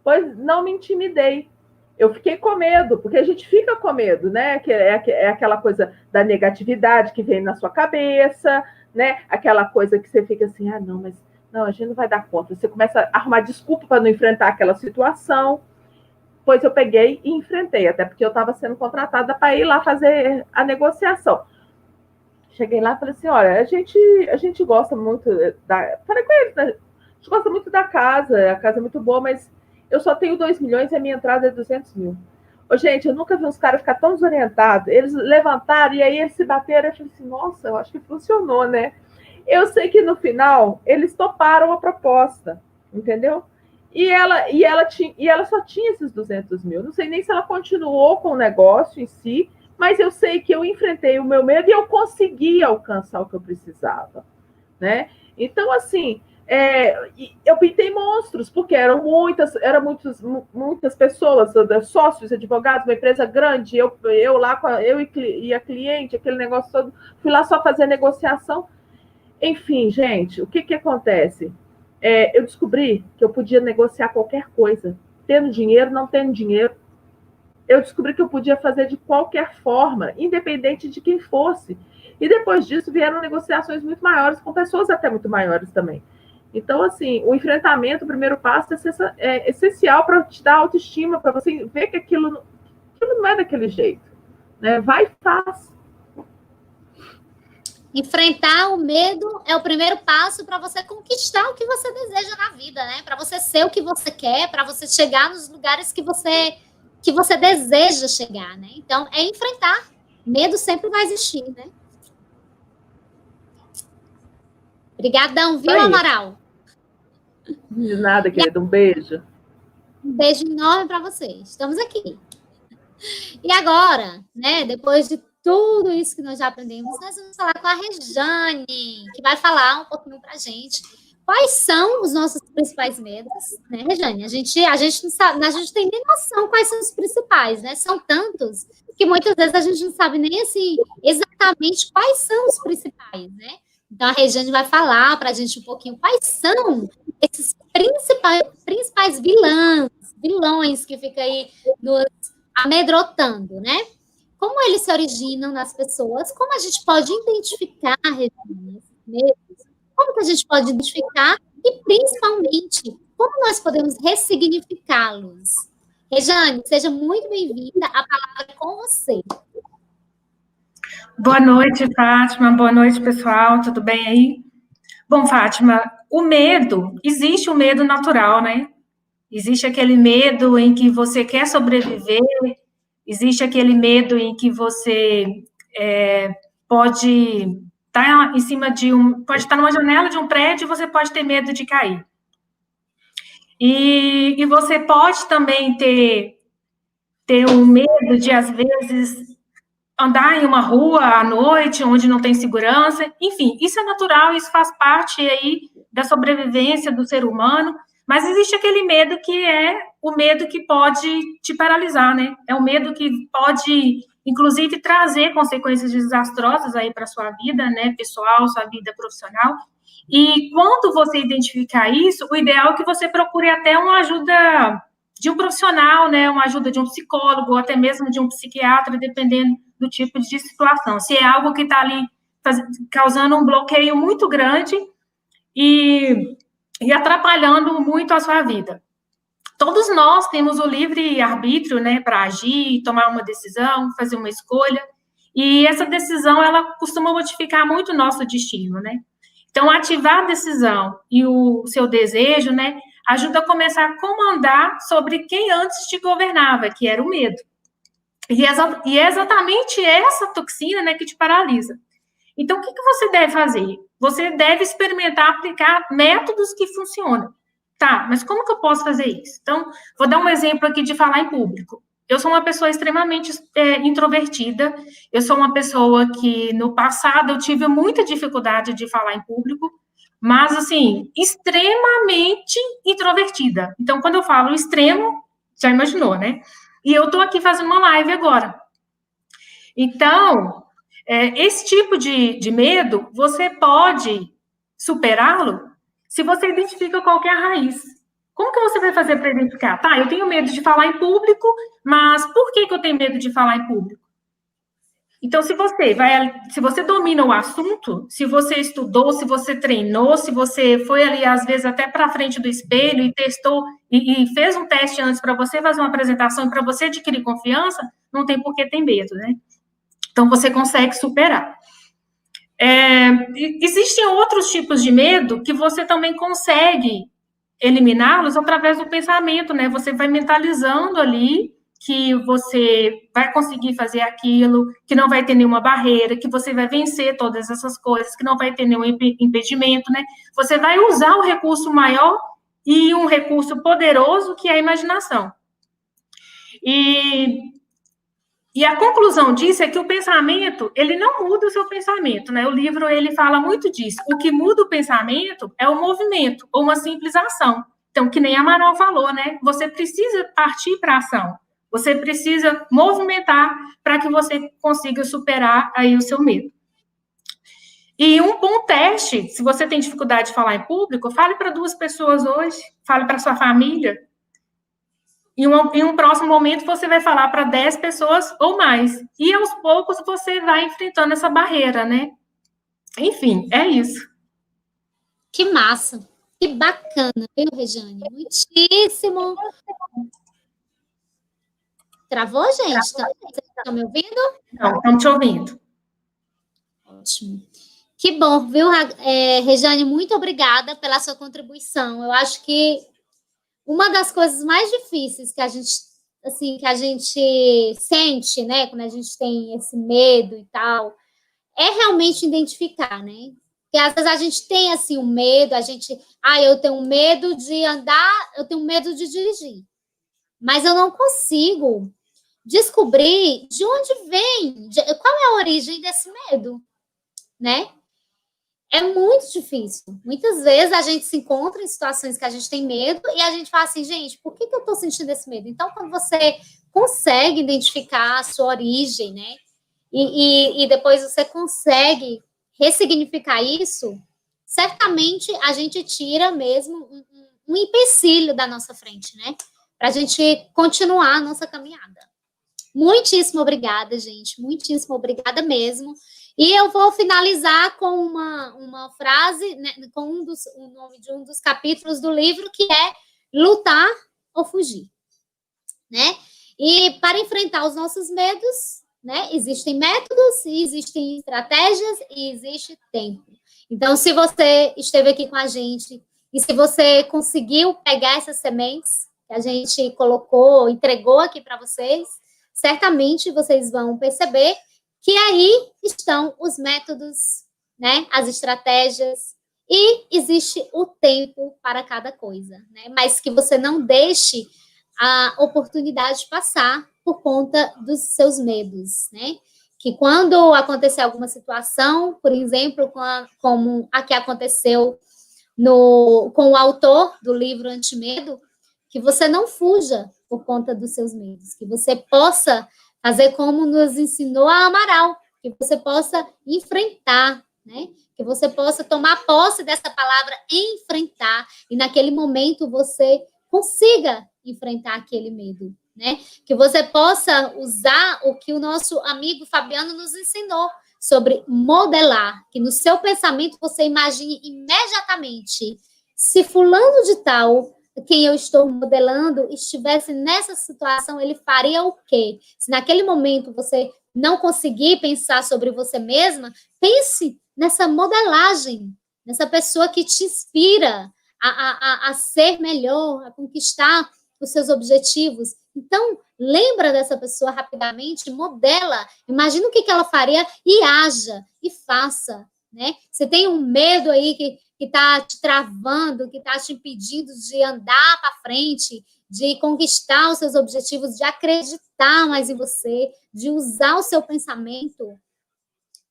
Pois não me intimidei. Eu fiquei com medo, porque a gente fica com medo, né? Que é aquela coisa da negatividade que vem na sua cabeça, né? Aquela coisa que você fica assim, não, a gente não vai dar conta. Você começa a arrumar desculpa para não enfrentar aquela situação. Pois eu peguei e enfrentei, até porque eu estava sendo contratada para ir lá fazer a negociação. Cheguei lá e falei assim, olha, a gente gosta muito Falei com eles, né? A gente gosta muito da casa, a casa é muito boa, mas eu só tenho 2 milhões e a minha entrada é 200 mil. Ô, gente, eu nunca vi uns caras ficar tão desorientados. Eles levantaram e aí eles se bateram. Eu falei assim, nossa, eu acho que funcionou, né? Eu sei que no final eles toparam a proposta, entendeu? E ela só tinha esses 200 mil. Não sei nem se ela continuou com o negócio em si, mas eu sei que eu enfrentei o meu medo e eu consegui alcançar o que eu precisava, né? Então, assim, eu pintei monstros, porque eram muitas pessoas, sócios, advogados, uma empresa grande, eu lá, e a cliente, aquele negócio todo, fui lá só fazer negociação. Enfim, gente, o que acontece? Eu descobri que eu podia negociar qualquer coisa, tendo dinheiro, não tendo dinheiro. Eu descobri que eu podia fazer de qualquer forma, independente de quem fosse. E depois disso vieram negociações muito maiores, com pessoas até muito maiores também. Então, assim, o enfrentamento, o primeiro passo é essencial para te dar autoestima, para você ver que aquilo não é daquele jeito, né? Vai e faz. Enfrentar o medo é o primeiro passo para você conquistar o que você deseja na vida, né? Para você ser o que você quer, para você chegar nos lugares que você deseja chegar, né? Então, é enfrentar. Medo sempre vai existir, né? Obrigadão, viu, Amaral? De nada, querida. Um beijo. Um beijo enorme para vocês. Estamos aqui. E agora, né, depois de tudo isso que nós já aprendemos, nós vamos falar com a Rejane, que vai falar um pouquinho para a gente quais são os nossos principais medos, né, Rejane? A gente não sabe, a gente tem nem noção quais são os principais, né? São tantos que muitas vezes a gente não sabe nem assim exatamente quais são os principais, né? Então a Rejane vai falar para a gente um pouquinho quais são esses principais vilões que ficam aí nos amedrontando, né? Como eles se originam nas pessoas, como a gente pode identificar esses medos, como que a gente pode identificar e, principalmente, como nós podemos ressignificá-los. Rejane, seja muito bem-vinda, a palavra é com você. Boa noite, Fátima, boa noite, pessoal, tudo bem aí? Bom, Fátima, o medo, existe o medo natural, né? Existe aquele medo em que você quer sobreviver, existe aquele medo em que você pode estar em cima pode estar numa janela de um prédio e você pode ter medo de cair. E você pode também ter um medo de, às vezes, andar em uma rua à noite, onde não tem segurança. Enfim, isso é natural, isso faz parte aí da sobrevivência do ser humano. Mas existe aquele medo que é o medo que pode te paralisar, né? É o medo que pode, inclusive, trazer consequências desastrosas aí para a sua vida, né, pessoal, sua vida profissional. E quando você identificar isso, o ideal é que você procure até uma ajuda de um profissional, né, uma ajuda de um psicólogo, ou até mesmo de um psiquiatra, dependendo do tipo de situação. Se é algo que está ali causando um bloqueio muito grande e atrapalhando muito a sua vida. Todos nós temos o livre-arbítrio, né, para agir, tomar uma decisão, fazer uma escolha, e essa decisão, ela costuma modificar muito o nosso destino, né? Então, ativar a decisão e o seu desejo, né, ajuda a começar a comandar sobre quem antes te governava, que era o medo. E é exatamente essa toxina, né, que te paralisa. Então, o que você deve fazer? Você deve experimentar aplicar métodos que funcionam. Tá, mas como que eu posso fazer isso? Então, vou dar um exemplo aqui de falar em público. Eu sou uma pessoa extremamente introvertida, eu sou uma pessoa que, no passado, eu tive muita dificuldade de falar em público, mas, assim, extremamente introvertida. Então, quando eu falo extremo, já imaginou, né? E eu tô aqui fazendo uma live agora. Então, esse tipo de medo, você pode superá-lo se você identifica qual que é a raiz. Como que você vai fazer para identificar? Tá, eu tenho medo de falar em público, mas por que eu tenho medo de falar em público? Então, se você domina o assunto, se você estudou, se você treinou, se você foi ali, às vezes, até para frente do espelho e testou, e fez um teste antes para você fazer uma apresentação e para você adquirir confiança, não tem por que ter medo, né? Então, você consegue superar. Existem outros tipos de medo que você também consegue eliminá-los através do pensamento, né? Você vai mentalizando ali que você vai conseguir fazer aquilo, que não vai ter nenhuma barreira, que você vai vencer todas essas coisas, que não vai ter nenhum impedimento, né? Você vai usar o recurso maior e um recurso poderoso que é a imaginação. E a conclusão disso é que o pensamento, ele não muda o seu pensamento, né? O livro, ele fala muito disso. O que muda o pensamento é o movimento, ou uma simples ação. Então, que nem a Amaral falou, né? Você precisa partir para a ação. Você precisa movimentar para que você consiga superar aí o seu medo. E um bom teste, se você tem dificuldade de falar em público, fale para 2 pessoas hoje, fale para sua família. Em um próximo momento, você vai falar para 10 pessoas ou mais. E, aos poucos, você vai enfrentando essa barreira, né? Enfim, é isso. Que massa! Que bacana, viu, Rejane? Muitíssimo. Travou, gente? Vocês estão me ouvindo? Não, estamos te ouvindo. Ótimo. Que bom, viu, Rejane? Muito obrigada pela sua contribuição. Eu acho que uma das coisas mais difíceis que a gente, assim, que a gente sente, né, quando a gente tem esse medo e tal, é realmente identificar, né? Porque às vezes a gente tem, assim, um medo, eu tenho medo de andar, eu tenho medo de dirigir. Mas eu não consigo descobrir de onde vem, qual é a origem desse medo, né? É muito difícil. Muitas vezes a gente se encontra em situações que a gente tem medo e a gente fala assim, gente, por que eu estou sentindo esse medo? Então, quando você consegue identificar a sua origem, né? E depois você consegue ressignificar isso, certamente a gente tira mesmo um empecilho da nossa frente, né? Para a gente continuar a nossa caminhada. Muitíssimo obrigada, gente. Muitíssimo obrigada mesmo. E eu vou finalizar com uma frase, né, com o nome de um dos capítulos do livro, que é lutar ou fugir, né? E para enfrentar os nossos medos, né, existem métodos, existem estratégias e existe tempo. Então, se você esteve aqui com a gente e se você conseguiu pegar essas sementes que a gente colocou, entregou aqui para vocês, certamente vocês vão perceber que aí estão os métodos, né, as estratégias, e existe o tempo para cada coisa, né, mas que você não deixe a oportunidade passar por conta dos seus medos, né, que quando acontecer alguma situação, por exemplo, como a que aconteceu com o autor do livro Antimedo, que você não fuja por conta dos seus medos, que você possa fazer como nos ensinou a Amaral, que você possa enfrentar, né? Que você possa tomar posse dessa palavra enfrentar, e naquele momento você consiga enfrentar aquele medo, né? Que você possa usar o que o nosso amigo Fabiano nos ensinou sobre modelar, que no seu pensamento você imagine imediatamente, se fulano de tal, quem eu estou modelando, estivesse nessa situação, ele faria o quê? Se naquele momento você não conseguir pensar sobre você mesma, pense nessa modelagem, nessa pessoa que te inspira a ser melhor, a conquistar os seus objetivos. Então, lembra dessa pessoa rapidamente, modela, imagina o que ela faria e haja, e faça, né? Você tem um medo aí que está te travando, que está te impedindo de andar para frente, de conquistar os seus objetivos, de acreditar mais em você, de usar o seu pensamento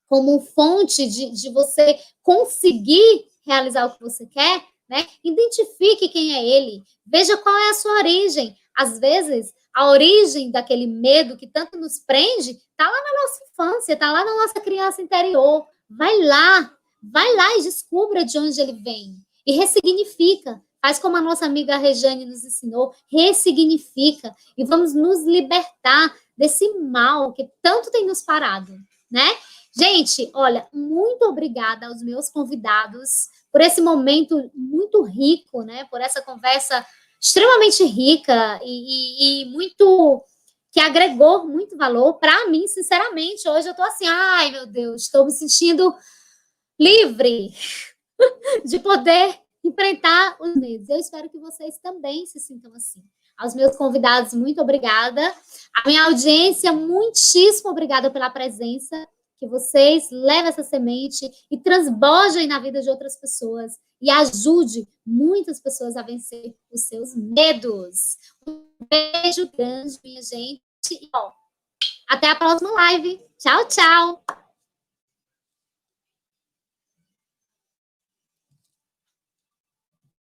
como fonte de você conseguir realizar o que você quer, né? Identifique quem é ele, veja qual é a sua origem. Às vezes, a origem daquele medo que tanto nos prende está lá na nossa infância, está lá na nossa criança interior. Vai lá e descubra de onde ele vem. E ressignifica. Faz como a nossa amiga Rejane nos ensinou. Ressignifica. E vamos nos libertar desse mal que tanto tem nos parado, né? Gente, olha, muito obrigada aos meus convidados por esse momento muito rico, né? Por essa conversa extremamente rica e muito... que agregou muito valor para mim, sinceramente. Hoje eu estou assim, ai, meu Deus, estou me sentindo livre de poder enfrentar os medos. Eu espero que vocês também se sintam assim. Aos meus convidados, muito obrigada. A minha audiência, muitíssimo obrigada pela presença. Que vocês levem essa semente e transbordem na vida de outras pessoas e ajude muitas pessoas a vencer os seus medos. Um beijo grande, minha gente. E, até a próxima live. Tchau, tchau.